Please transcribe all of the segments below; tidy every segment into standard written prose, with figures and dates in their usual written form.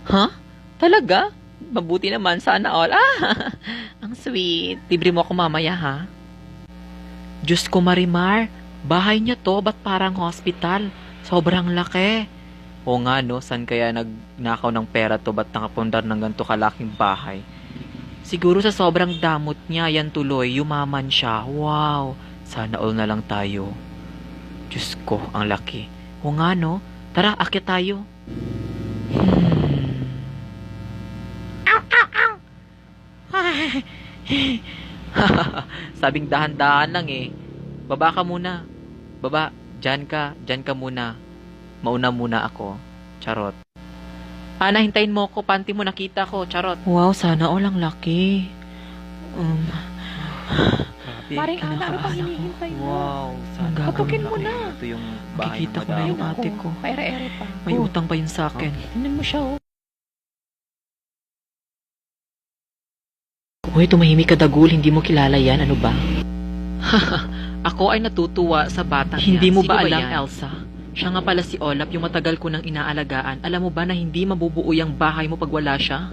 Ha? Talaga? Mabuti naman, sana all. Ah, ang sweet. Libre mo ako mamaya, ha? Diyos ko, Marimar. Bahay niya to, ba't parang hospital? Sobrang laki. O nga, no? San kaya nagnakaw ng pera to? Ba't nakapundar ng ganito kalaking bahay? Siguro sa sobrang damot niya, yan tuloy, yumaman siya. Wow! Sana all na lang tayo. Diyos ko, ang laki. O nga, no? Tara, akyat tayo. Sabing dahan-dahan lang eh. Baba ka muna. Baba, dyan ka muna. Mauna muna ako. Charot. Ana, hintayin mo ko. Panty mo nakita ko. Charot. Wow, sana all ang laki. Paring Ana, ano pang hinihintay mo? Wow, sana Patukin mo na. Ito yung bahay Makikita ng ko na yung madam. ate ko. Paere-ere pa. May utang pa yun sa akin. Tingnan mo siya, oh. Uy, tumahimik ka Dagul, hindi mo kilala yan, ano ba? Ako ay natutuwa sa batang Hindi yan. mo Sino ba alam, yan? Elsa? Siya nga pala si Olap, yung matagal ko nang inaalagaan. Alam mo ba na hindi mabubuo yung bahay mo pag wala siya?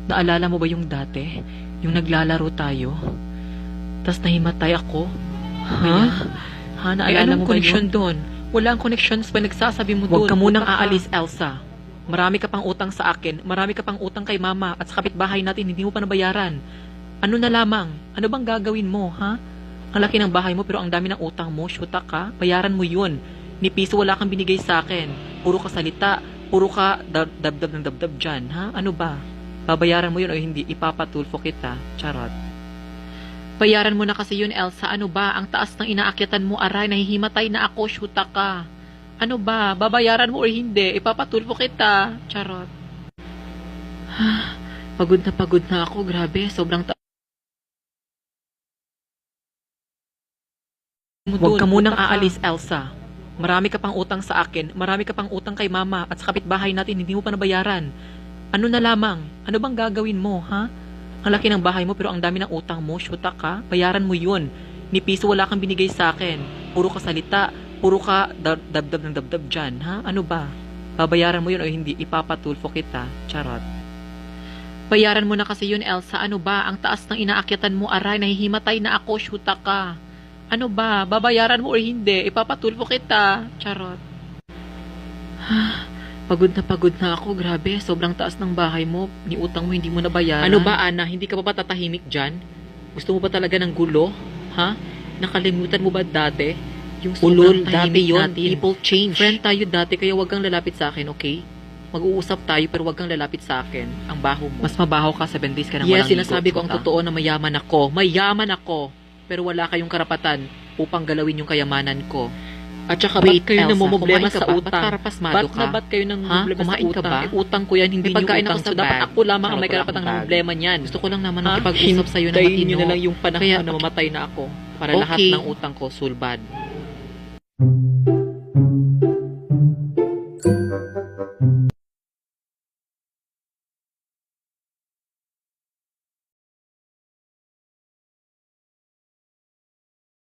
Naalala mo ba yung dati? Yung naglalaro tayo? Tas nahimatay ako? Ha? Ha? Naalala mo ba yun? Doon? Wala ang connections pa nagsasabi mo doon. Huwag ka munang aalis, Elsa. Marami ka pang utang sa akin, marami ka pang utang kay mama at sa kapitbahay natin hindi mo pa nabayaran. Ano na lamang? Ano bang gagawin mo, ha? Ang laki ng bahay mo pero ang dami ng utang mo, syuta ka, bayaran mo yun. Ni piso wala kang binigay sa akin. Puro ka salita, puro ka dabdab ng dabdab dyan, ha? Ano ba? Babayaran mo yun o hindi, ipapatulfo kita. Charot. Bayaran mo na kasi yun, Elsa. Ano ba? Ang taas ng inaakyatan mo, aray, nahihimatay na ako, syuta ka. Ano ba? Babayaran mo o hindi? Ipapatulpo kita. Charot. Pagod na ako. Grabe. Sobrang Huwag ka munang aalis, Elsa. Marami ka pang utang sa akin. Marami ka pang utang kay mama. At sa kapitbahay natin, hindi mo pa nabayaran. Ano na lamang? Ano bang gagawin mo, ha? Ang laki ng bahay mo pero ang dami ng utang mo. Syuta ka. Bayaran mo yun. Ni piso wala kang binigay sa akin. Puro ka salita. Puro ka dabdab ng dabdab dyan, ha? Ano ba? Babayaran mo yun o hindi, ipapatulfo kita. Charot. Bayaran mo na kasi yun, Elsa. Ano ba? Ang taas ng inaakyatan mo, aray, nahihimatay na ako, syuta ka. Ano ba? Babayaran mo o hindi, ipapatulfo kita. Charot. Pagod na ako, grabe. Sobrang taas ng bahay mo. Ni utang mo, hindi mo nabayaran. Ano ba, Ana? Hindi ka pa ba tatahimik dyan? Gusto mo ba talaga ng gulo? Ha? Nakalimutan mo ba dati? Yung Ulol, sobrang dati tahimik yun. natin. People change. Friend tayo dati, kaya wag kang lalapit sa akin, okay? Mag-uusap tayo, pero wag kang lalapit sa akin. Ang baho mo. Mas mabaho ka, 7 days ka nang walang ligo. Yes, sinasabi ko ang totoo na mayaman ako. Mayaman ako! Pero wala kayong karapatan upang galawin yung kayamanan ko. At saka, ba't kayo Elsa, namumblema kumain ka sa ba? utang? Ba't para pasmado ka? Ba't kayo nang Ha? problema sa Kumain ka utang? ba? Utang ko yan, hindi May yung pagkain utang. ako sa So, dapat bag. ako lamang ang may Charot, karapatang wala akong problema niyan. Gusto ko lang naman Ha? makipag-usap sa'yo na Hintayin matino. nyo na lang yung panahon Kaya na mamatay na ako. Para Okay. lahat ng utang ko, sulbad.